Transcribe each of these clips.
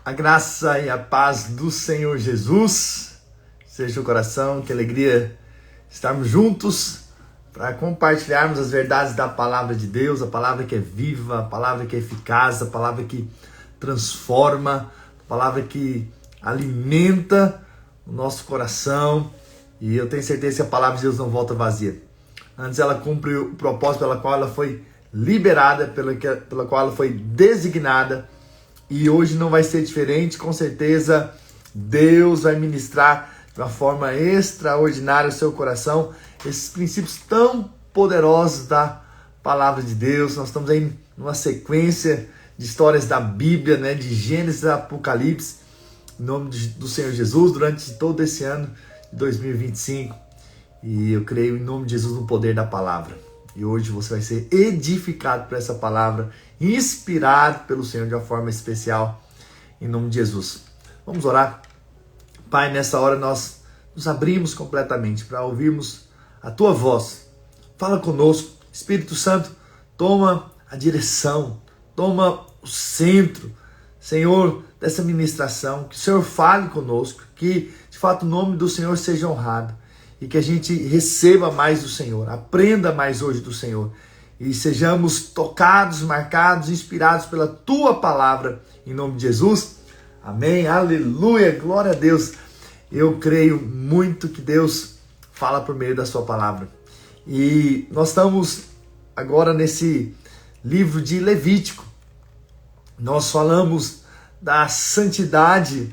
A graça e a paz do Senhor Jesus seja o coração, que alegria estarmos juntos para compartilharmos as verdades da palavra de Deus, a palavra que é viva, a palavra que é eficaz, a palavra que transforma, a palavra que alimenta o nosso coração. E eu tenho certeza que a palavra de Deus não volta vazia. Antes ela cumpre o propósito pela qual ela foi liberada, pela qual ela foi designada. E hoje não vai ser diferente, com certeza Deus vai ministrar de uma forma extraordinária o seu coração, esses princípios tão poderosos da palavra de Deus. Nós estamos aí numa sequência de histórias da Bíblia, né, de Gênesis a Apocalipse, em nome do Senhor Jesus, durante todo esse ano de 2025. E eu creio em nome de Jesus no poder da palavra. E hoje você vai ser edificado por essa palavra, inspirado pelo Senhor de uma forma especial, em nome de Jesus. Vamos orar? Pai, nessa hora nós nos abrimos completamente para ouvirmos a Tua voz. Fala conosco. Espírito Santo, toma a direção, toma o centro, Senhor, dessa ministração. Que o Senhor fale conosco, que de fato o nome do Senhor seja honrado. E que a gente receba mais do Senhor, aprenda mais hoje do Senhor. E sejamos tocados, marcados, inspirados pela Tua palavra, em nome de Jesus. Amém, aleluia, glória a Deus. Eu creio muito que Deus fala por meio da Sua palavra. E nós estamos agora nesse livro de Levítico. Nós falamos da santidade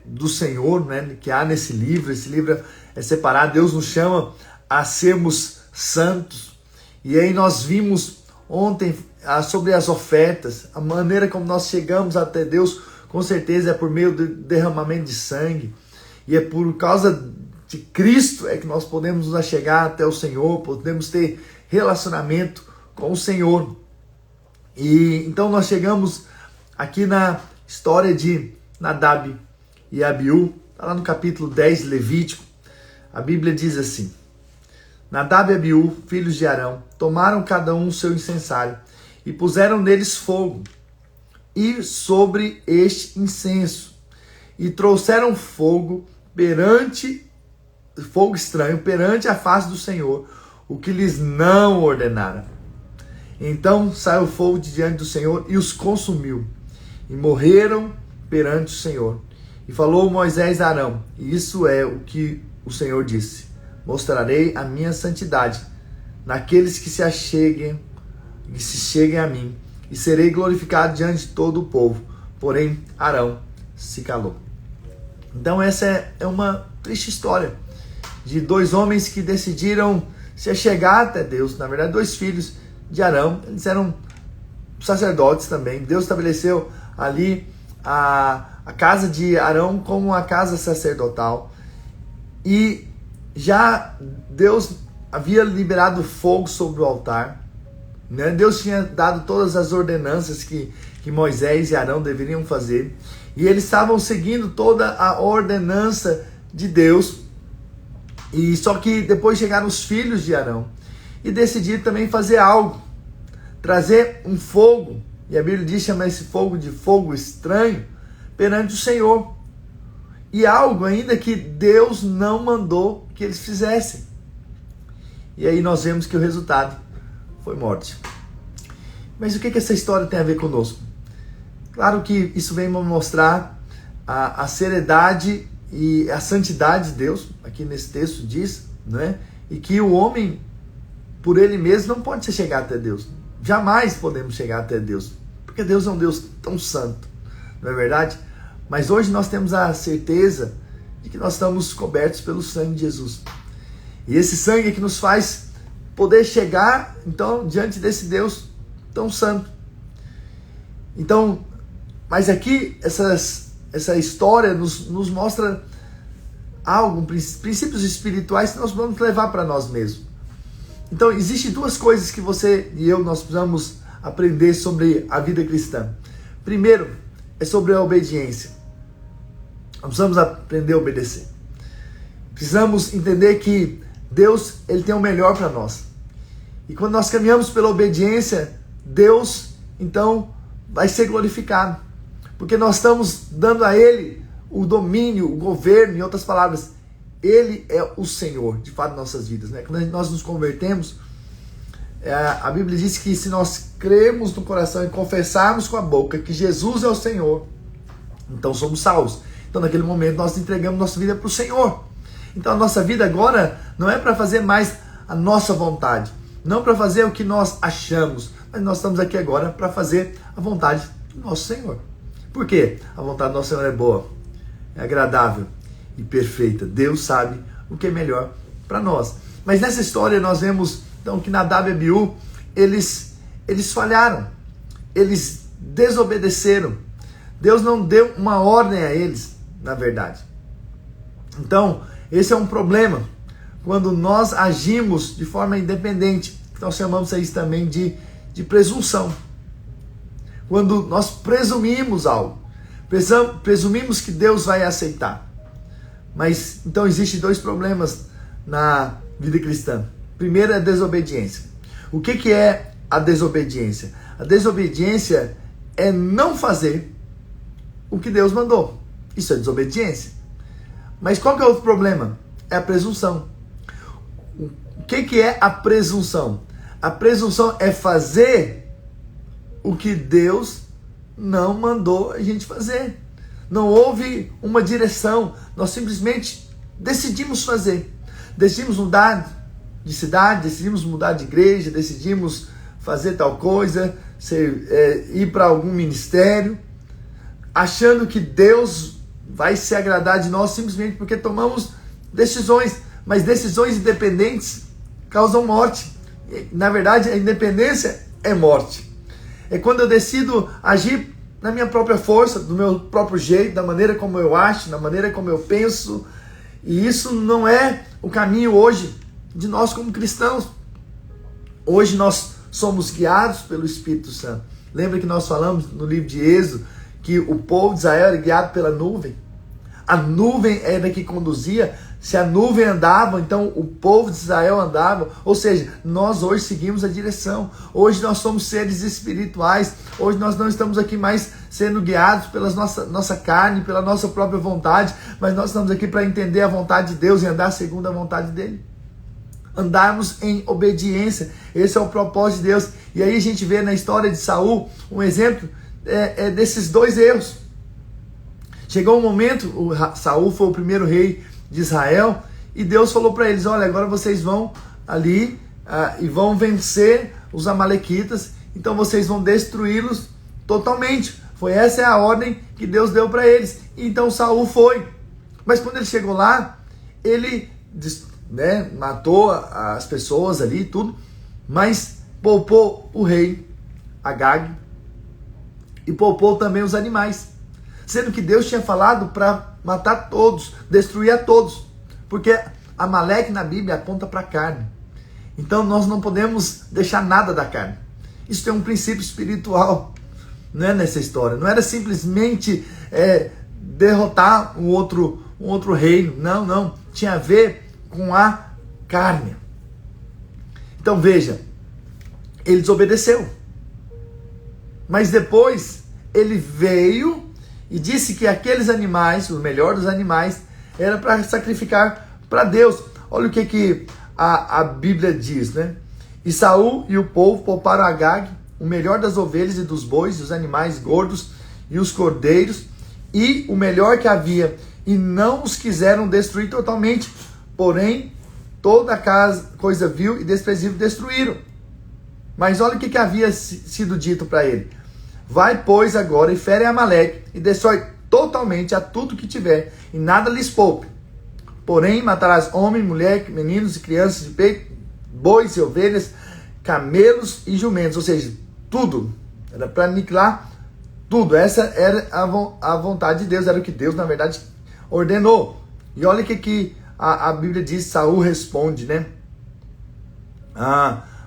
do Senhor, né, que há nesse livro. Esse livro é separado, Deus nos chama a sermos santos. E aí nós vimos ontem sobre as ofertas, a maneira como nós chegamos até Deus, com certeza é por meio do derramamento de sangue. E é por causa de Cristo é que nós podemos nos chegar até o Senhor, podemos ter relacionamento com o Senhor. E então nós chegamos aqui na história de Nadab e Abiú, tá lá no capítulo 10 de Levítico. A Bíblia diz assim: Nadab e Abiú, filhos de Arão, tomaram cada um o seu incensário e puseram neles fogo, e sobre este incenso, e trouxeram fogo estranho perante a face do Senhor, o que lhes não ordenara. Então saiu fogo de diante do Senhor e os consumiu, e morreram perante o Senhor. E falou Moisés a Arão: e isso é o que o Senhor disse: mostrarei a minha santidade naqueles que se cheguem a mim, e serei glorificado diante de todo o povo. Porém, Arão se calou. Então essa é uma triste história de dois homens que decidiram se achegar até Deus. Na verdade, dois filhos de Arão, eles eram sacerdotes também. Deus estabeleceu ali a casa de Arão como uma casa sacerdotal. E já Deus havia liberado fogo sobre o altar, né? Deus tinha dado todas as ordenanças que Moisés e Arão deveriam fazer. E eles estavam seguindo toda a ordenança de Deus. E só que depois chegaram os filhos de Arão e decidiram também fazer algo. Trazer um fogo. E a Bíblia diz, chama esse fogo de fogo estranho perante o Senhor. E algo ainda que Deus não mandou que eles fizessem. E aí nós vemos que o resultado foi morte. Mas o que essa história tem a ver conosco? Claro que isso vem mostrar a seriedade e a santidade de Deus, aqui nesse texto diz, né? E que o homem, por ele mesmo, não pode chegar até Deus. Jamais podemos chegar até Deus, porque Deus é um Deus tão santo, não é verdade? Mas hoje nós temos a certeza de que nós estamos cobertos pelo sangue de Jesus. E esse sangue é que nos faz poder chegar, então, diante desse Deus tão santo. Então, mas aqui, essa história nos mostra algo, princípios espirituais que nós vamos levar para nós mesmos. Então, existem duas coisas que você e eu, nós precisamos aprender sobre a vida cristã. Primeiro, é sobre a obediência. Nós precisamos aprender a obedecer. Precisamos entender que Deus, Ele tem o melhor para nós. E quando nós caminhamos pela obediência, Deus, então, vai ser glorificado. porque nós estamos dando a Ele o domínio, o governo, em outras palavras, Ele é o Senhor, de fato, de nossas vidas, né? Quando nós nos convertemos, a Bíblia diz que se nós cremos no coração e confessarmos com a boca que Jesus é o Senhor, então somos salvos. Então naquele momento nós entregamos nossa vida para o Senhor. Então a nossa vida agora não é para fazer mais a nossa vontade, não para fazer o que nós achamos, mas nós estamos aqui agora para fazer a vontade do nosso Senhor. Por quê? A vontade do nosso Senhor é boa, é agradável e perfeita. Deus sabe o que é melhor para nós. Mas nessa história nós vemos então que Nadab e Abiú, eles falharam, eles desobedeceram. Deus não deu uma ordem a eles, na verdade. Então, esse é um problema, quando nós agimos de forma independente. Nós chamamos isso também de presunção. Quando nós presumimos algo, presumimos que Deus vai aceitar. Mas, então, existem dois problemas na vida cristã. Primeiro é a desobediência. O que é a desobediência? A desobediência é não fazer o que Deus mandou. Isso é desobediência. Mas qual que é o outro problema? É a presunção. O que é a presunção? A presunção é fazer o que Deus não mandou a gente fazer. Não houve uma direção. Nós simplesmente decidimos fazer. Decidimos mudar de cidade, decidimos mudar de igreja, decidimos fazer tal coisa, ir para algum ministério, achando que Deus vai se agradar de nós simplesmente porque tomamos decisões. Mas decisões independentes causam morte. Na verdade, a independência é morte. É quando eu decido agir na minha própria força, do meu próprio jeito, da maneira como eu acho, da maneira como eu penso. E isso não é o caminho hoje de nós como cristãos. Hoje nós somos guiados pelo Espírito Santo. Lembra que nós falamos no livro de Êxodo que o povo de Israel era guiado pela nuvem? A nuvem era que conduzia. Se a nuvem andava, então o povo de Israel andava. Ou seja, nós hoje seguimos a direção. Hoje nós somos seres espirituais. Hoje nós não estamos aqui mais sendo guiados pela nossa carne, pela nossa própria vontade, mas nós estamos aqui para entender a vontade de Deus e andar segundo a vontade dele. Andarmos em obediência. Esse é o propósito de Deus. E aí a gente vê na história de Saul um exemplo desses dois erros. Chegou um momento, Saul foi o primeiro rei de Israel, e Deus falou para eles: olha, agora vocês vão ali e vão vencer os amalequitas, então vocês vão destruí-los totalmente. Essa é a ordem que Deus deu para eles. Então Saul foi. Mas quando ele chegou lá, ele matou as pessoas ali e tudo, mas poupou o rei Agag e poupou também os animais, sendo que Deus tinha falado para matar todos, destruir a todos, porque Amaleque na Bíblia aponta para a carne. Então nós não podemos deixar nada da carne. Isso tem um princípio espiritual, não é, nessa história. Não era simplesmente derrotar um outro reino, não, tinha a ver com a carne. Então veja, ele desobedeceu, mas depois ele veio e disse que aqueles animais, o melhor dos animais, era para sacrificar para Deus. Olha o que a Bíblia diz, né? E Saul e o povo pouparam Agag, o melhor das ovelhas e dos bois, e os animais gordos e os cordeiros, e o melhor que havia, e não os quiseram destruir totalmente, porém toda a coisa vil e desprezível destruíram. Mas olha o que havia sido dito para ele: vai, pois, agora e fere Amaleque, e destrói totalmente a tudo que tiver, e nada lhes poupe. Porém matarás homem, mulher, meninos e crianças de peito, bois e ovelhas, camelos e jumentos. Ou seja, tudo. Era para aniquilar tudo. Essa era a vontade de Deus, era o que Deus, na verdade, ordenou. E olha o que a Bíblia diz, Saul responde, né?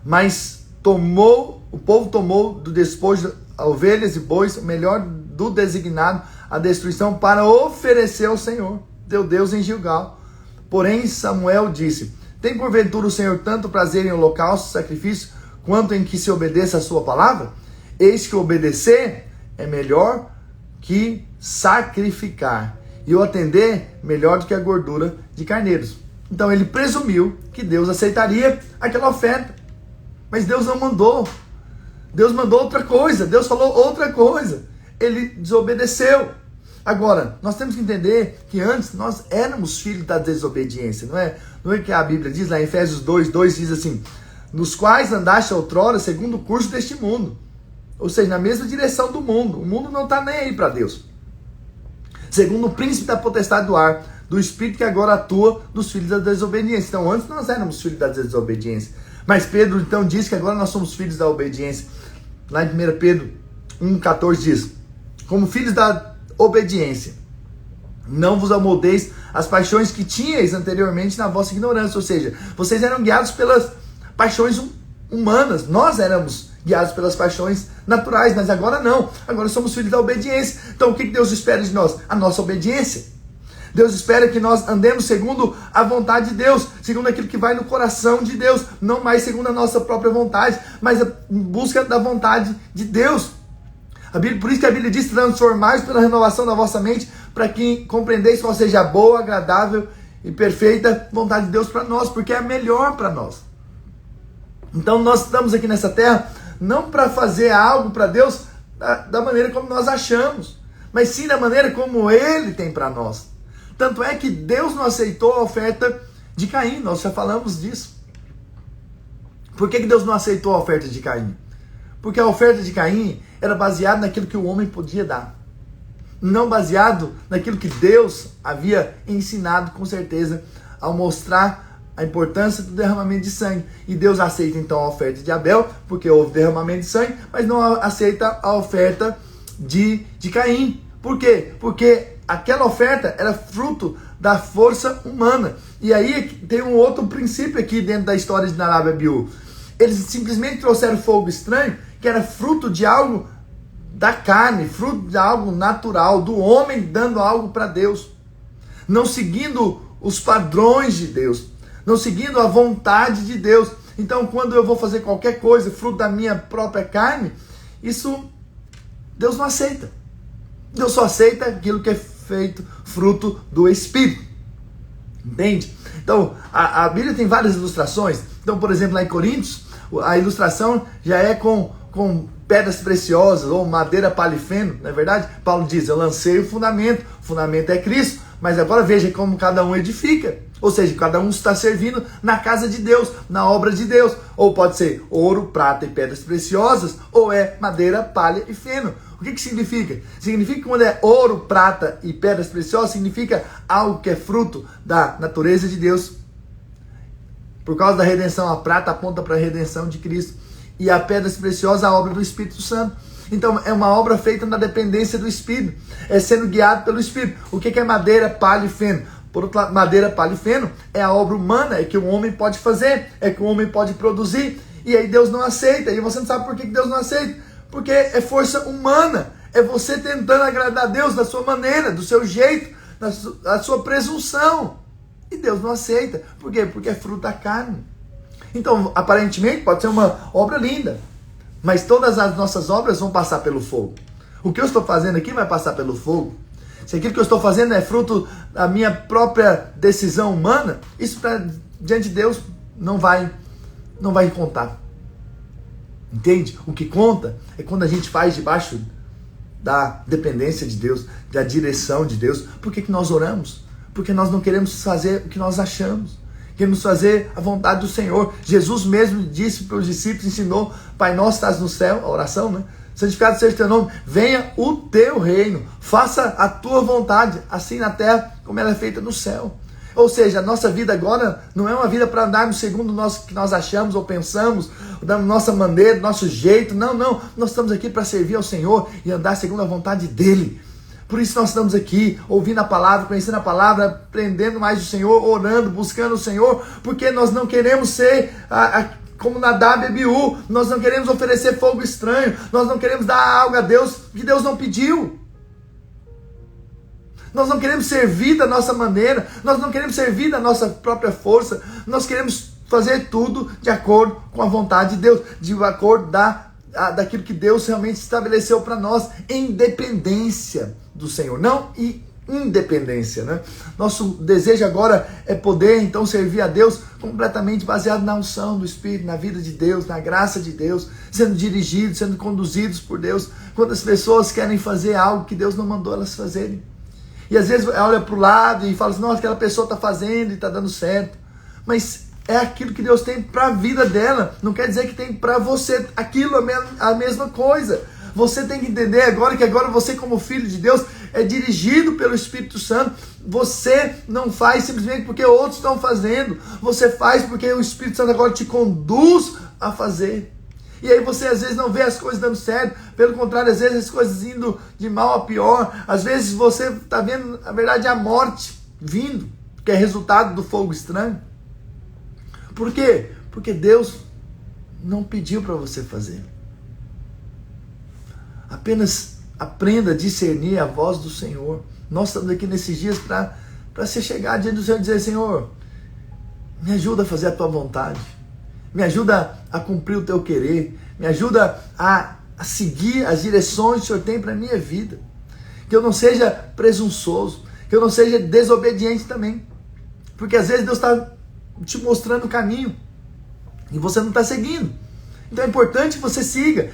Mas o povo tomou do despojo ovelhas e bois, o melhor do designado, a destruição, para oferecer ao Senhor, teu Deus, em Gilgal. Porém Samuel disse: tem porventura o Senhor tanto prazer em holocausto, sacrifício, quanto em que se obedeça a sua palavra? Eis que obedecer é melhor que sacrificar e o atender melhor do que a gordura de carneiros. Então ele presumiu que Deus aceitaria aquela oferta. Mas Deus não mandou. Deus mandou outra coisa. Deus falou outra coisa. Ele desobedeceu. Agora, nós temos que entender que antes nós éramos filhos da desobediência. Não é o que a Bíblia diz lá em Efésios 2:2 diz assim: nos quais andaste outrora segundo o curso deste mundo. Ou seja, na mesma direção do mundo. O mundo não está nem aí para Deus. Segundo o príncipe da potestade do ar, do espírito que agora atua nos filhos da desobediência. Então antes nós éramos filhos da desobediência. Mas Pedro então diz que agora nós somos filhos da obediência. Lá em 1 Pedro 1,14 diz: como filhos da obediência, não vos amoldeis as paixões que tinhais anteriormente na vossa ignorância. Ou seja, vocês eram guiados pelas paixões humanas. Nós éramos guiados pelas paixões naturais, mas agora não. Agora somos filhos da obediência. Então o que Deus espera de nós? A nossa obediência. Deus espera que nós andemos segundo a vontade de Deus, segundo aquilo que vai no coração de Deus, não mais segundo a nossa própria vontade, mas em busca da vontade de Deus. Por isso que a Bíblia diz: transformai-vos pela renovação da vossa mente, para que compreendeis qual seja a boa, agradável e perfeita vontade de Deus para nós, porque é a melhor para nós. Então nós estamos aqui nessa terra não para fazer algo para Deus da maneira como nós achamos, mas sim da maneira como Ele tem para nós. Tanto é que Deus não aceitou a oferta de Caim, nós já falamos disso. Por que Deus não aceitou a oferta de Caim? Porque a oferta de Caim era baseada naquilo que o homem podia dar, não baseado naquilo que Deus havia ensinado, com certeza, ao mostrar a importância do derramamento de sangue. E Deus aceita então a oferta de Abel, porque houve derramamento de sangue, mas não aceita a oferta de Caim. Por quê? Porque aquela oferta era fruto da força humana. E aí tem um outro princípio aqui dentro da história de Nadab e Abiú. Eles simplesmente trouxeram fogo estranho, que era fruto de algo da carne, fruto de algo natural, do homem dando algo para Deus. Não seguindo os padrões de Deus, não seguindo a vontade de Deus. Então quando eu vou fazer qualquer coisa, fruto da minha própria carne, isso Deus não aceita. Deus só aceita aquilo que é feito fruto do Espírito. Entende? Então, a Bíblia tem várias ilustrações. Então, por exemplo, lá em Coríntios, a ilustração já é com pedras preciosas ou madeira, palha e feno, não é verdade? Paulo diz: eu lancei o fundamento é Cristo, mas agora veja como cada um edifica. Ou seja, cada um está servindo na casa de Deus, na obra de Deus. Ou pode ser ouro, prata e pedras preciosas, ou é madeira, palha e feno. O que significa? Significa que quando é ouro, prata e pedras preciosas, significa algo que é fruto da natureza de Deus. Por causa da redenção, a prata aponta para a redenção de Cristo. E a pedras preciosas, a obra do Espírito Santo. Então é uma obra feita na dependência do Espírito. É sendo guiado pelo Espírito. O que é madeira, palha e feno? Por outro lado, madeira, palha e feno é a obra humana, é que o homem pode fazer, é que o homem pode produzir. E aí Deus não aceita. E você não sabe por que Deus não aceita. Porque é força humana. É você tentando agradar a Deus da sua maneira, do seu jeito, da sua presunção. E Deus não aceita. Por quê? Porque é fruto da carne. Então, aparentemente, pode ser uma obra linda. Mas todas as nossas obras vão passar pelo fogo. O que eu estou fazendo aqui vai passar pelo fogo. Se aquilo que eu estou fazendo é fruto da minha própria decisão humana, isso diante de Deus não vai contar. Entende? O que conta é quando a gente faz debaixo da dependência de Deus, da direção de Deus. Por que nós oramos? Porque nós não queremos fazer o que nós achamos. Queremos fazer a vontade do Senhor. Jesus mesmo disse para os discípulos, ensinou: Pai nosso estás no céu, a oração, né? Santificado seja o teu nome, venha o teu reino, faça a tua vontade, assim na terra como ela é feita no céu. Ou seja, a nossa vida agora não é uma vida para andarmos segundo o que nós achamos ou pensamos, da nossa maneira, do nosso jeito. Não. Nós estamos aqui para servir ao Senhor e andar segundo a vontade dEle. Por isso nós estamos aqui, ouvindo a palavra, conhecendo a palavra, aprendendo mais do Senhor, orando, buscando o Senhor, porque nós não queremos ser como Nadab e Abiú, nós não queremos oferecer fogo estranho, nós não queremos dar algo a Deus que Deus não pediu. Nós não queremos servir da nossa maneira, nós não queremos servir da nossa própria força, nós queremos fazer tudo de acordo com a vontade de Deus, de acordo daquilo que Deus realmente estabeleceu para nós, em dependência do Senhor, não independência, né? Nosso desejo agora é poder então servir a Deus completamente baseado na unção do Espírito, na vida de Deus, na graça de Deus, sendo dirigidos, sendo conduzidos por Deus. Quantas pessoas querem fazer algo que Deus não mandou elas fazerem? E às vezes olha para o lado e fala assim, nossa, aquela pessoa está fazendo e está dando certo. Mas é aquilo que Deus tem para a vida dela. Não quer dizer que tem para você aquilo, a mesma coisa. Você tem que entender agora que agora você, como filho de Deus, é dirigido pelo Espírito Santo. Você não faz simplesmente porque outros estão fazendo. Você faz porque o Espírito Santo agora te conduz a fazer. E aí você às vezes não vê as coisas dando certo. Pelo contrário, às vezes as coisas indo de mal a pior. Às vezes você está vendo, na verdade, a morte vindo, que é resultado do fogo estranho. Por quê? Porque Deus não pediu para você fazer. Apenas aprenda a discernir a voz do Senhor. Nós estamos aqui nesses dias para você chegar diante do Senhor e dizer, Senhor, me ajuda a fazer a tua vontade. Me ajuda a cumprir o teu querer. Me ajuda a seguir as direções que o Senhor tem para a minha vida. Que eu não seja presunçoso. Que eu não seja desobediente também. Porque às vezes Deus está te mostrando o caminho e você não está seguindo. Então é importante que você siga.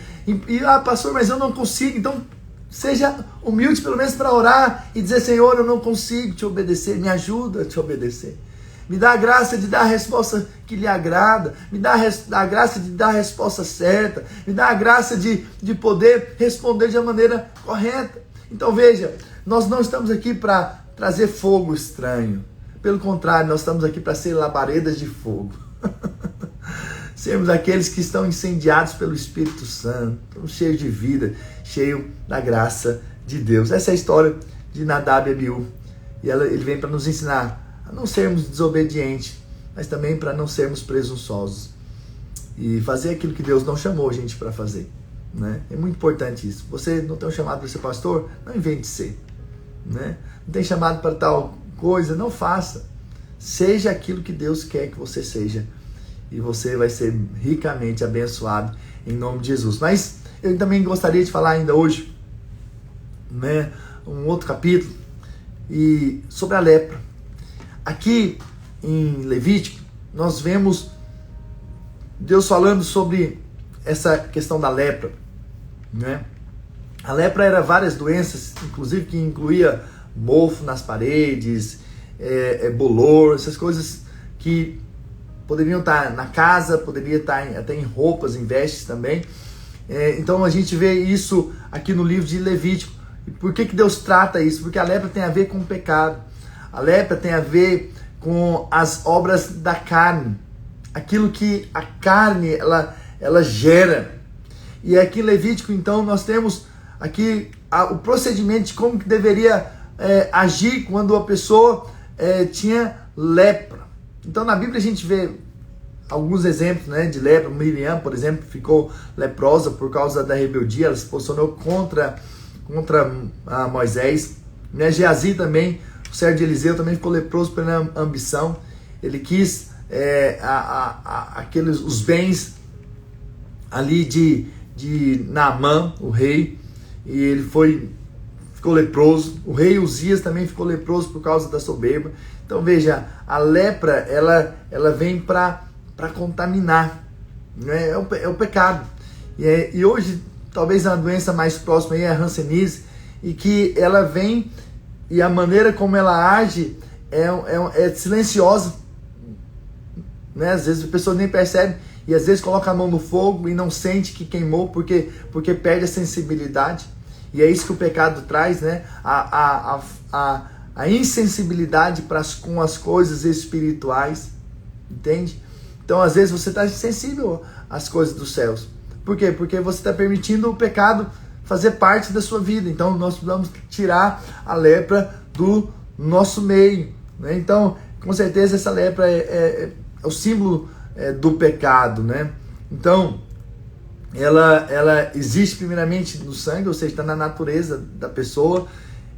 Pastor, mas eu não consigo. Então seja humilde pelo menos para orar e dizer, Senhor, eu não consigo te obedecer. Me ajuda a te obedecer. Me dá a graça de dar a resposta que lhe agrada. Me dá a graça de dar a resposta certa. Me dá a graça de poder responder de uma maneira correta. Então veja, nós não estamos aqui para trazer fogo estranho. Pelo contrário, nós estamos aqui para ser labaredas de fogo. Sermos aqueles que estão incendiados pelo Espírito Santo, cheios de vida, cheios da graça de Deus. Essa é a história de Nadab e Abiú. E ele vem para nos ensinar a não sermos desobedientes, mas também para não sermos presunçosos. E fazer aquilo que Deus não chamou a gente para fazer. Né? É muito importante isso. Você não tem um chamado para ser pastor? Não invente ser. Né? Não tem chamado para tal coisa? Não faça. Seja aquilo que Deus quer que você seja. E você vai ser ricamente abençoado em nome de Jesus. Mas eu também gostaria de falar ainda hoje, né, um outro capítulo e sobre a lepra. Aqui em Levítico, nós vemos Deus falando sobre essa questão da lepra. Né? A lepra era várias doenças, inclusive que incluía mofo nas paredes, bolor, essas coisas que poderiam estar na casa, poderia estar até em roupas, em vestes também. Então a gente vê isso aqui no livro de Levítico. E por que Deus trata isso? Porque a lepra tem a ver com o pecado. A lepra tem a ver com as obras da carne. Aquilo que a carne ela gera. E aqui em Levítico, então, nós temos aqui o procedimento de como que deveria agir quando a pessoa tinha lepra. Então na Bíblia a gente vê alguns exemplos, né, de lepra. Miriam, por exemplo, ficou leprosa por causa da rebeldia, ela se posicionou contra Moisés. Geazi também, o servo de Eliseu, também ficou leproso pela ambição. Ele quis os bens ali de Naamã, o rei, e ele ficou leproso. O rei Uzias também ficou leproso por causa da soberba. Então veja, a lepra ela vem para contaminar, né? É o pecado. E hoje talvez a doença mais próxima aí é a hanseníase, e que ela vem e a maneira como ela age é silenciosa, né? Às vezes a pessoa nem percebe e às vezes coloca a mão no fogo e não sente que queimou porque perde a sensibilidade. E é isso que o pecado traz, né? A insensibilidade com as coisas espirituais, entende? Então às vezes você está insensível às coisas dos céus. Por quê? Porque você está permitindo o pecado fazer parte da sua vida. Então nós precisamos tirar a lepra do nosso meio, né? Então com certeza essa lepra é o símbolo do pecado, né? Então ela existe primeiramente no sangue, ou seja, está na natureza da pessoa,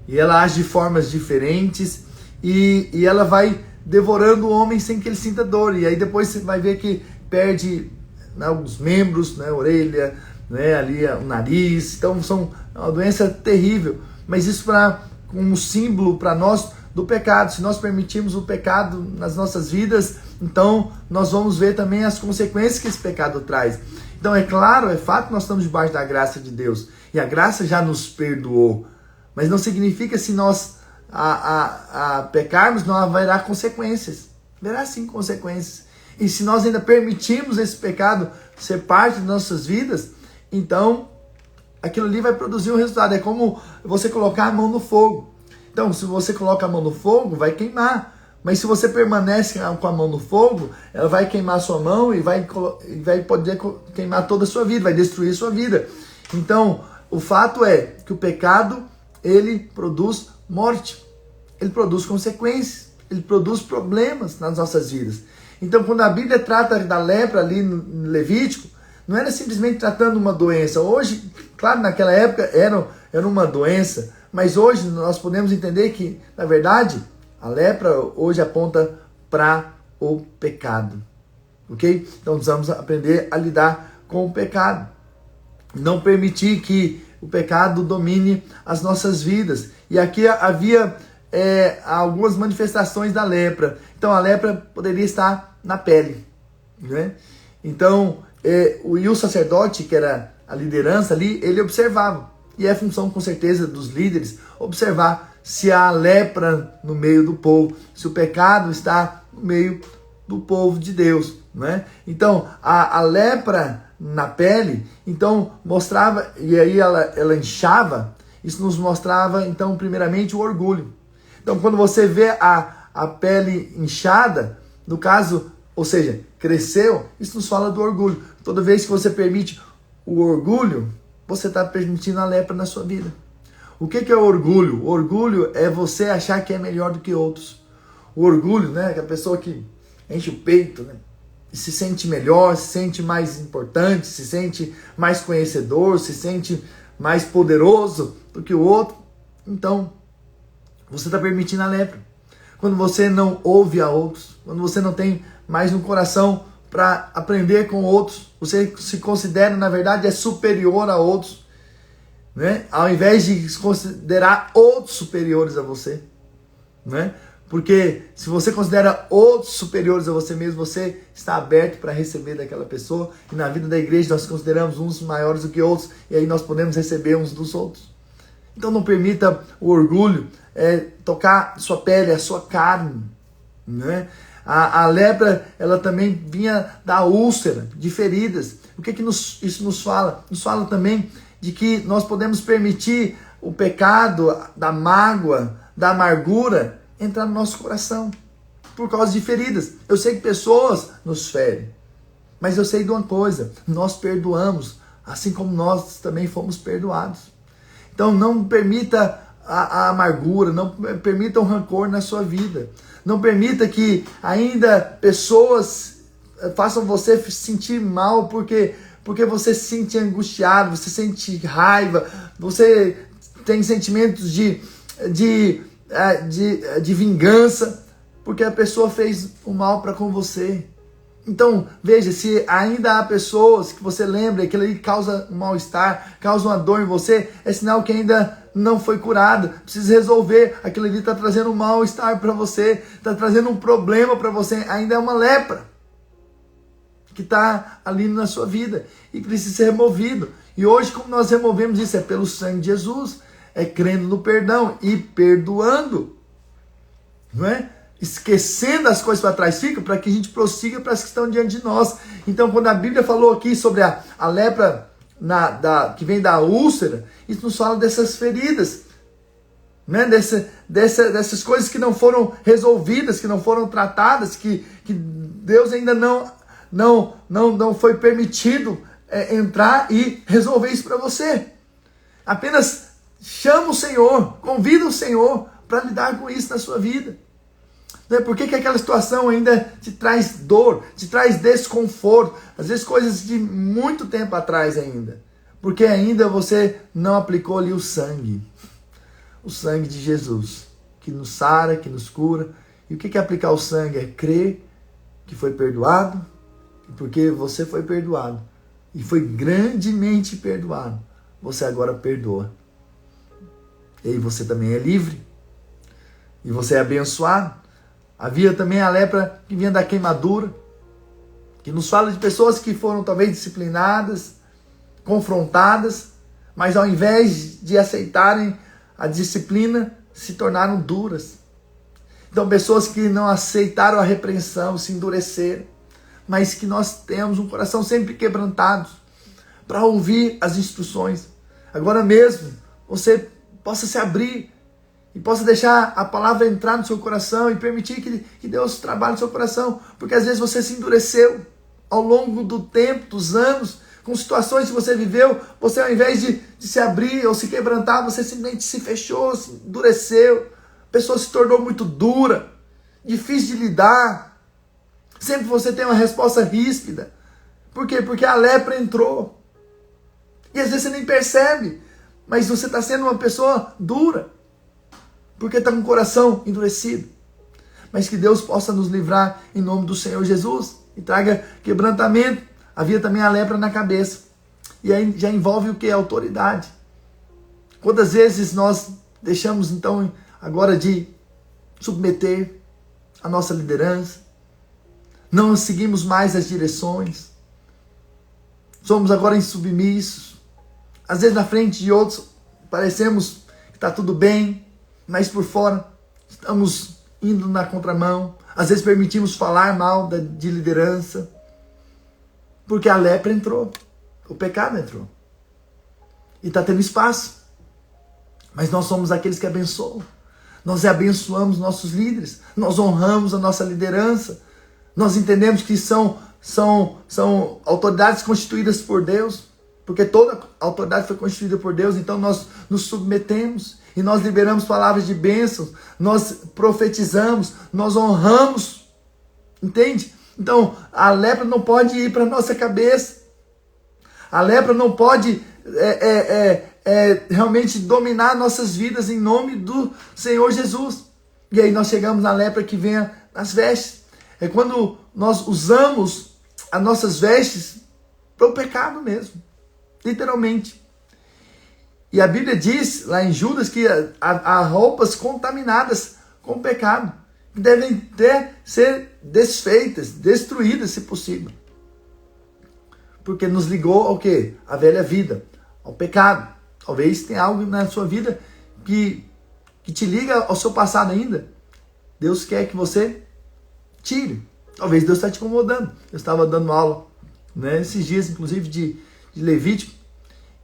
e ela age de formas diferentes, e ela vai devorando o homem sem que ele sinta dor. E aí depois você vai ver que perde, né, os membros, né, orelha, né, ali o nariz. Então é uma doença terrível, mas isso um símbolo para nós do pecado. Se nós permitirmos o pecado nas nossas vidas, então nós vamos ver também as consequências que esse pecado traz. Então é claro, é fato que nós estamos debaixo da graça de Deus, e a graça já nos perdoou, mas não significa se nós pecarmos, não haverá consequências. Haverá sim consequências. E se nós ainda permitirmos esse pecado ser parte de nossas vidas, então aquilo ali vai produzir um resultado. É como você colocar a mão no fogo. Então, se você coloca a mão no fogo, vai queimar. Mas se você permanece com a mão no fogo, ela vai queimar a sua mão e vai poder queimar toda a sua vida, vai destruir a sua vida. Então, o fato é que o pecado, ele produz morte. Ele produz consequências. Ele produz problemas nas nossas vidas. Então, quando a Bíblia trata da lepra ali no Levítico, não era simplesmente tratando uma doença. Hoje, claro, naquela época era uma doença, mas hoje nós podemos entender que, na verdade, a lepra hoje aponta para o pecado. Ok? Então, precisamos aprender a lidar com o pecado. Não permitir que o pecado domine as nossas vidas. E aqui havia algumas manifestações da lepra. Então, a lepra poderia estar na pele, né? Então, o sacerdote, que era a liderança ali, ele observava. E é função, com certeza, dos líderes observar se há lepra no meio do povo, se o pecado está no meio do povo de Deus, né? Então, a lepra na pele, então, mostrava, e aí ela inchava, isso nos mostrava, então, primeiramente, o orgulho. Então, quando você vê a pele inchada, no caso, ou seja, cresceu, isso nos fala do orgulho. Toda vez que você permite o orgulho, você está permitindo a lepra na sua vida. O que é o orgulho? O orgulho é você achar que é melhor do que outros. O orgulho, né, é a pessoa que enche o peito, né, e se sente melhor, se sente mais importante, se sente mais conhecedor, se sente mais poderoso do que o outro. Então, você está permitindo a lepra. Quando você não ouve a outros, quando você não tem mais um coração para aprender com outros, você se considera, na verdade, superior a outros, né? Ao invés de se considerar outros superiores a você, né? Porque se você considera outros superiores a você mesmo, você está aberto para receber daquela pessoa. E na vida da igreja nós consideramos uns maiores do que outros, e aí nós podemos receber uns dos outros. Então não permita o orgulho tocar sua pele, a sua carne, né? A lepra, ela também vinha da úlcera, de feridas. O que isso nos fala? Nos fala também de que nós podemos permitir o pecado, da mágoa, da amargura entrar no nosso coração por causa de feridas. Eu sei que pessoas nos ferem, mas eu sei de uma coisa: nós perdoamos, assim como nós também fomos perdoados. Então não permita a amargura, não permita o rancor na sua vida. Não permita que ainda pessoas façam você se sentir mal porque você se sente angustiado, você sente raiva, você tem sentimentos de vingança, porque a pessoa fez o mal para com você. Então, veja, se ainda há pessoas que você lembra, que aquilo ali causa um mal-estar, causa uma dor em você, é sinal que ainda não foi curado. Precisa resolver. Aquilo ali está trazendo um mal-estar para você, está trazendo um problema para você. Ainda é uma lepra que está ali na sua vida e precisa ser removido. E hoje, como nós removemos isso? É pelo sangue de Jesus, é crendo no perdão e perdoando, não é? Esquecendo as coisas para trás ficam, para que a gente prossiga para as que estão diante de nós. Então, quando a Bíblia falou aqui sobre a lepra que vem da úlcera, isso nos fala dessas feridas, né? Dessas coisas que não foram resolvidas, que não foram tratadas, que Deus ainda não foi permitido entrar e resolver isso para você. Apenas chama o Senhor, convida o Senhor para lidar com isso na sua vida. Por que aquela situação ainda te traz dor, te traz desconforto? Às vezes coisas de muito tempo atrás ainda. Porque ainda você não aplicou ali o sangue de Jesus, que nos sara, que nos cura. E o que é aplicar o sangue? É crer que foi perdoado, e porque você foi perdoado, e foi grandemente perdoado, você agora perdoa. E aí você também é livre. E você é abençoado. Havia também a lepra que vinha da queimadura, que nos fala de pessoas que foram talvez disciplinadas, confrontadas, mas ao invés de aceitarem a disciplina, se tornaram duras. Então pessoas que não aceitaram a repreensão, se endureceram, mas que nós temos um coração sempre quebrantado para ouvir as instruções. Agora mesmo, você possa se abrir e possa deixar a palavra entrar no seu coração e permitir que Deus trabalhe no seu coração, porque às vezes você se endureceu ao longo do tempo, dos anos, com situações que você viveu, você ao invés de se abrir ou se quebrantar, você simplesmente se fechou, se endureceu, a pessoa se tornou muito dura, difícil de lidar. Sempre você tem uma resposta ríspida. Por quê? Porque a lepra entrou. E às vezes você nem percebe, mas você está sendo uma pessoa dura, porque está com o coração endurecido. Mas que Deus possa nos livrar em nome do Senhor Jesus e traga quebrantamento. Havia também a lepra na cabeça. E aí já envolve o que? A autoridade. Quantas vezes nós deixamos então agora de submeter a nossa liderança, não seguimos mais as direções, somos agora insubmissos, às vezes na frente de outros parecemos que está tudo bem, mas por fora estamos indo na contramão, às vezes permitimos falar mal de liderança, porque a lepra entrou, o pecado entrou, e está tendo espaço, mas nós somos aqueles que abençoam, nós abençoamos nossos líderes, nós honramos a nossa liderança, nós entendemos que são autoridades constituídas por Deus, porque toda autoridade foi constituída por Deus, então nós nos submetemos e nós liberamos palavras de bênçãos, nós profetizamos, nós honramos, entende? Então a lepra não pode ir para a nossa cabeça, a lepra não pode realmente dominar nossas vidas em nome do Senhor Jesus. E aí nós chegamos na lepra que vem nas vestes. É quando nós usamos as nossas vestes para o pecado mesmo, literalmente. E a Bíblia diz lá em Judas que há roupas contaminadas com o pecado, que devem ser desfeitas, destruídas se possível. Porque nos ligou ao quê? À velha vida, ao pecado. Talvez tenha algo na sua vida que te liga ao seu passado ainda. Deus quer que você tire. Talvez Deus está te incomodando. Eu estava dando aula, né, esses dias, inclusive, de Levítico,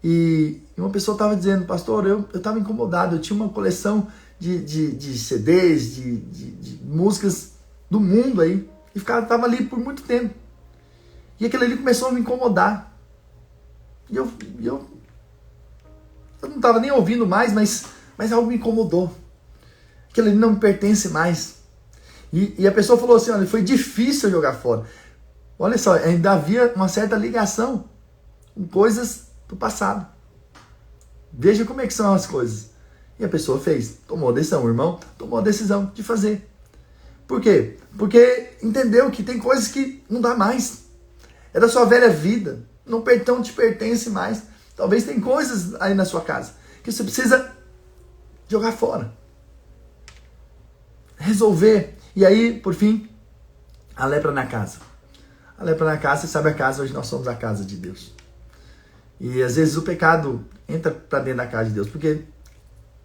e uma pessoa estava dizendo: pastor, eu estava incomodado, eu tinha uma coleção de CDs, de músicas do mundo aí, e estava ali por muito tempo. E aquilo ali começou a me incomodar. E eu não estava nem ouvindo mais, mas algo me incomodou. Aquilo ali não me pertence mais. E a pessoa falou assim: olha, foi difícil eu jogar fora. Olha só, ainda havia uma certa ligação com coisas do passado. Veja como é que são as coisas. E a pessoa tomou a decisão, o irmão tomou a decisão de fazer. Por quê? Porque entendeu que tem coisas que não dá mais. É da sua velha vida, não te pertence mais. Talvez tem coisas aí na sua casa que você precisa jogar fora. Resolver. E aí, por fim, a lepra na casa. A lepra na casa, você sabe a casa, hoje nós somos a casa de Deus. E às vezes o pecado entra para dentro da casa de Deus, porque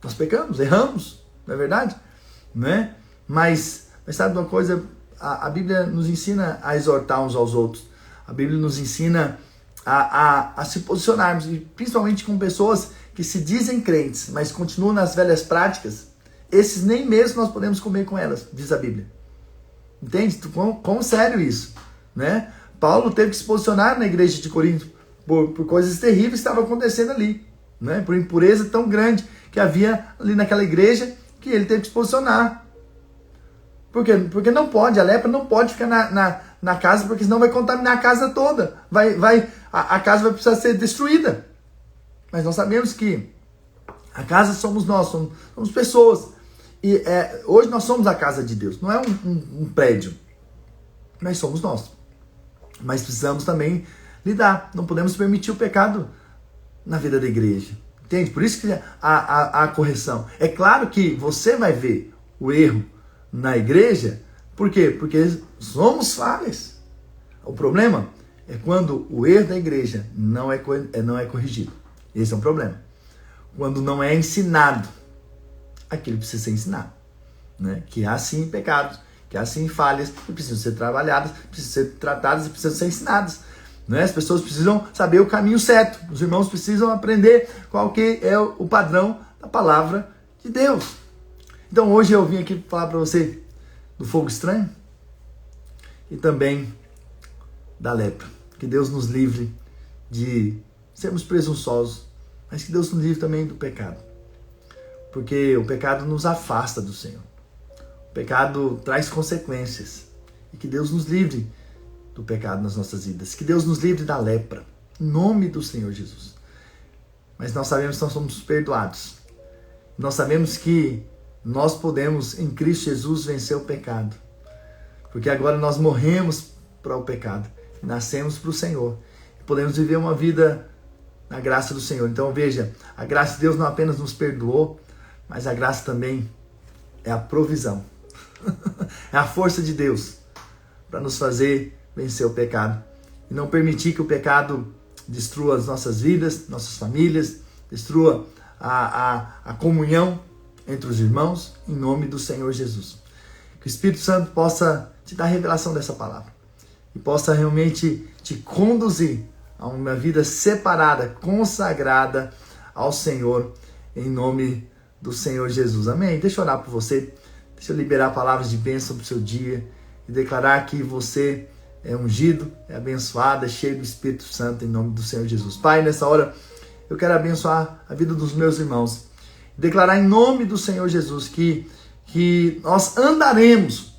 nós pecamos, erramos, não é verdade? Né? Mas sabe uma coisa? A Bíblia nos ensina a exortar uns aos outros. A Bíblia nos ensina a se posicionarmos, e principalmente com pessoas que se dizem crentes, mas continuam nas velhas práticas. Esses nem mesmo nós podemos comer com elas, diz a Bíblia. Entende? Quão sério isso, né? Paulo teve que se posicionar na igreja de Corinto por coisas terríveis que estavam acontecendo ali, né? Por impureza tão grande que havia ali naquela igreja, que ele teve que se posicionar. Por quê? Porque não pode, a lepra não pode ficar na casa, porque senão vai contaminar a casa toda. A casa vai precisar ser destruída. Mas nós sabemos que a casa somos nós, somos pessoas. E hoje nós somos a casa de Deus. Não é um prédio, mas somos nós. Mas precisamos também lidar. Não podemos permitir o pecado na vida da igreja. Entende? Por isso que a correção. É claro que você vai ver o erro na igreja. Por quê? Porque somos falhas. O problema é quando o erro da igreja não é corrigido. Esse é um problema. Quando não é ensinado aquilo que precisa ser ensinado. Né? Que há sim pecados, que há sim falhas, que precisam ser trabalhadas, precisam ser tratadas e precisam ser ensinadas. Né? As pessoas precisam saber o caminho certo. Os irmãos precisam aprender qual que é o padrão da palavra de Deus. Então hoje eu vim aqui falar para você do fogo estranho e também da lepra. Que Deus nos livre de sermos presunçosos, mas que Deus nos livre também do pecado. Porque o pecado nos afasta do Senhor. O pecado traz consequências. E que Deus nos livre do pecado nas nossas vidas. Que Deus nos livre da lepra. Em nome do Senhor Jesus. Mas nós sabemos que nós somos perdoados. Nós sabemos que nós podemos, em Cristo Jesus, vencer o pecado. Porque agora nós morremos para o pecado. Nascemos para o Senhor. Podemos viver uma vida na graça do Senhor. Então veja, a graça de Deus não apenas nos perdoou, mas a graça também é a provisão. É a força de Deus para nos fazer vencer o pecado. E não permitir que o pecado destrua as nossas vidas, nossas famílias, destrua a comunhão entre os irmãos, em nome do Senhor Jesus. Que o Espírito Santo possa te dar revelação dessa palavra. E possa realmente te conduzir a uma vida separada, consagrada ao Senhor, em nome do Senhor Jesus. Amém? Deixa eu orar por você. Deixa eu liberar palavras de bênção para o seu dia e declarar que você é ungido, é abençoado, é cheio do Espírito Santo, em nome do Senhor Jesus. Pai, nessa hora eu quero abençoar a vida dos meus irmãos. Declarar em nome do Senhor Jesus que nós andaremos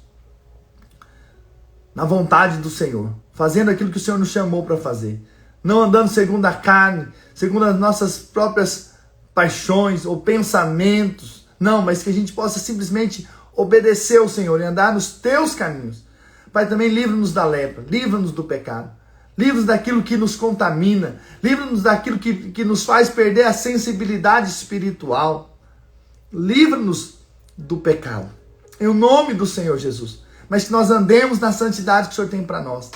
na vontade do Senhor, fazendo aquilo que o Senhor nos chamou para fazer. Não andando segundo a carne, segundo as nossas próprias paixões ou pensamentos. Não, mas que a gente possa simplesmente obedecer ao Senhor e andar nos teus caminhos. Pai, também livra-nos da lepra, livra-nos do pecado. Livra-nos daquilo que nos contamina. Livra-nos daquilo que nos faz perder a sensibilidade espiritual. Livra-nos do pecado. Em nome do Senhor Jesus. Mas que nós andemos na santidade que o Senhor tem para nós.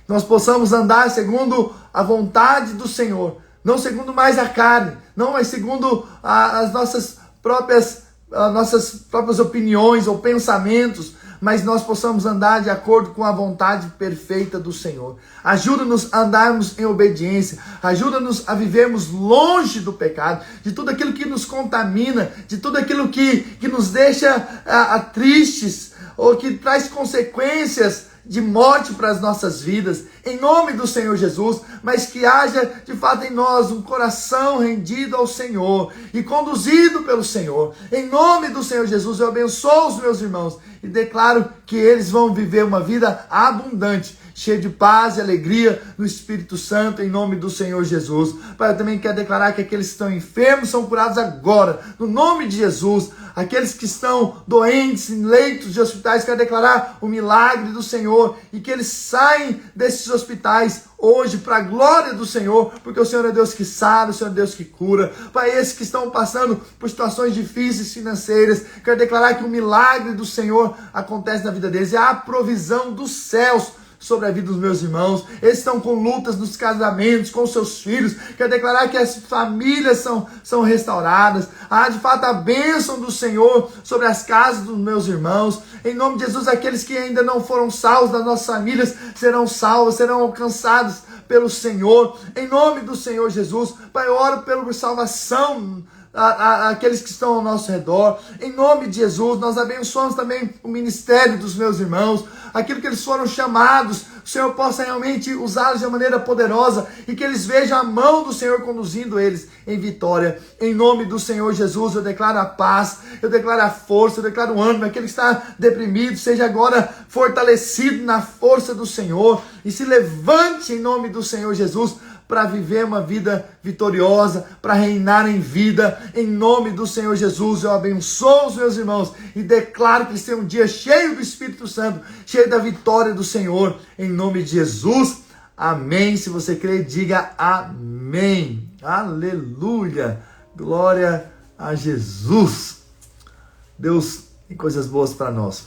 Que nós possamos andar segundo a vontade do Senhor. Não segundo mais a carne. Não, mas segundo as nossas próprias opiniões ou pensamentos. Mas nós possamos andar de acordo com a vontade perfeita do Senhor. Ajuda-nos a andarmos em obediência. Ajuda-nos a vivermos longe do pecado, de tudo aquilo que nos contamina, de tudo aquilo que nos deixa tristes, ou que traz consequências de morte para as nossas vidas, em nome do Senhor Jesus, mas que haja de fato em nós um coração rendido ao Senhor e conduzido pelo Senhor. Em nome do Senhor Jesus, eu abençoo os meus irmãos e declaro que eles vão viver uma vida abundante, cheia de paz e alegria no Espírito Santo, em nome do Senhor Jesus. Pai, eu também quero declarar que aqueles que estão enfermos são curados agora, no nome de Jesus. Aqueles que estão doentes em leitos de hospitais, quero declarar o milagre do Senhor e que eles saem desses hospitais hoje para a glória do Senhor, porque o Senhor é Deus que sabe, o Senhor é Deus que cura. Pai, esses que estão passando por situações difíceis financeiras, quero declarar que o milagre do Senhor acontece na vida deles, é a provisão dos céus sobre a vida dos meus irmãos. Eles estão com lutas nos casamentos, com seus filhos. Quero declarar que as famílias são restauradas. Há de fato a bênção do Senhor sobre as casas dos meus irmãos. Em nome de Jesus, aqueles que ainda não foram salvos das nossas famílias serão salvos, serão alcançados pelo Senhor. Em nome do Senhor Jesus, Pai, eu oro pela salvação aqueles que estão ao nosso redor. Em nome de Jesus, nós abençoamos também o ministério dos meus irmãos, aquilo que eles foram chamados, o Senhor possa realmente usá-los de uma maneira poderosa e que eles vejam a mão do Senhor conduzindo eles em vitória. Em nome do Senhor Jesus, eu declaro a paz, eu declaro a força, eu declaro o ânimo. Aquele que está deprimido seja agora fortalecido na força do Senhor e se levante em nome do Senhor Jesus para viver uma vida vitoriosa, para reinar em vida. Em nome do Senhor Jesus, eu abençoo os meus irmãos e declaro que eles tenham um dia cheio do Espírito Santo, cheio da vitória do Senhor, em nome de Jesus. Amém. Se você crê, diga amém. Aleluia. Glória a Jesus. Deus tem coisas boas para nós.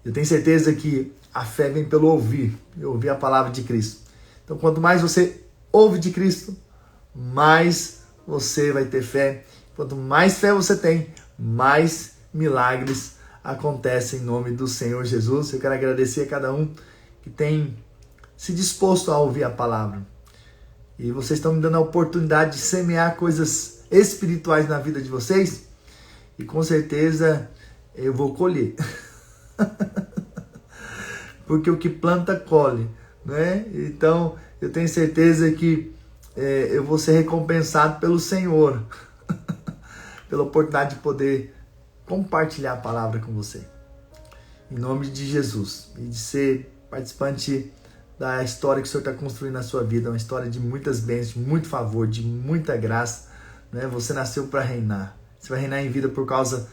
Eu tenho certeza que a fé vem pelo ouvir, e ouvir a palavra de Cristo. Então, quanto mais você ouve de Cristo, mais você vai ter fé. Quanto mais fé você tem, mais milagres acontecem em nome do Senhor Jesus. Eu quero agradecer a cada um que tem se disposto a ouvir a palavra. E vocês estão me dando a oportunidade de semear coisas espirituais na vida de vocês. E com certeza eu vou colher. Porque o que planta, colhe, né? Então eu tenho certeza que eu vou ser recompensado pelo Senhor. Pela oportunidade de poder compartilhar a palavra com você. Em nome de Jesus. E de ser participante da história que o Senhor está construindo na sua vida. Uma história de muitas bênçãos, de muito favor, de muita graça, né? Você nasceu para reinar. Você vai reinar em vida por causa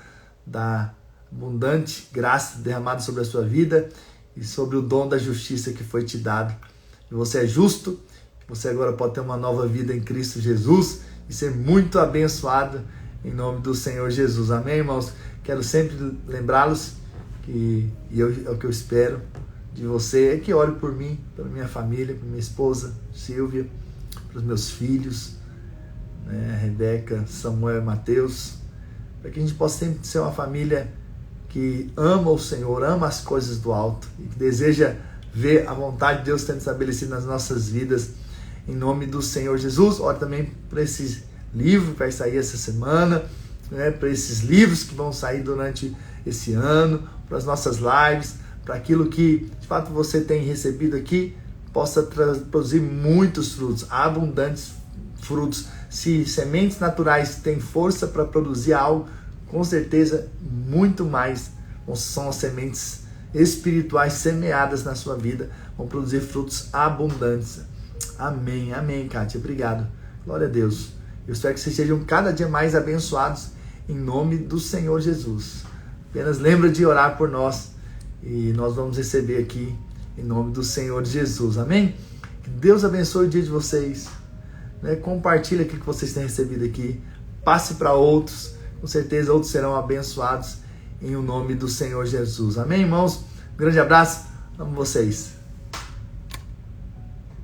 da abundante graça derramada sobre a sua vida e sobre o dom da justiça que foi te dado. E você é justo, você agora pode ter uma nova vida em Cristo Jesus e ser muito abençoado em nome do Senhor Jesus. Amém, irmãos? Quero sempre lembrá-los que é o que eu espero de você, é que ore por mim, pela minha família, pela minha esposa, Silvia, pelos meus filhos, né, Rebeca, Samuel e Mateus, para que a gente possa sempre ser uma família que ama o Senhor, ama as coisas do alto e que deseja ver a vontade de Deus sendo estabelecida nas nossas vidas, em nome do Senhor Jesus. Ore também para esse livro que vai sair essa semana, né, para esses livros que vão sair durante esse ano, para as nossas lives, para aquilo que de fato você tem recebido aqui, possa produzir muitos frutos, abundantes frutos. Se sementes naturais têm força para produzir algo, com certeza muito mais são as sementes espirituais semeadas na sua vida, vão produzir frutos abundantes. Amém, amém, Kátia, obrigado, glória a Deus. Eu espero que vocês sejam cada dia mais abençoados em nome do Senhor Jesus. Apenas lembra de orar por nós e nós vamos receber aqui em nome do Senhor Jesus. Amém? Que Deus abençoe o dia de vocês. Né? Compartilhe aquilo que vocês têm recebido aqui. Passe para outros. Com certeza outros serão abençoados em o nome do Senhor Jesus. Amém, irmãos? Um grande abraço. Amo vocês.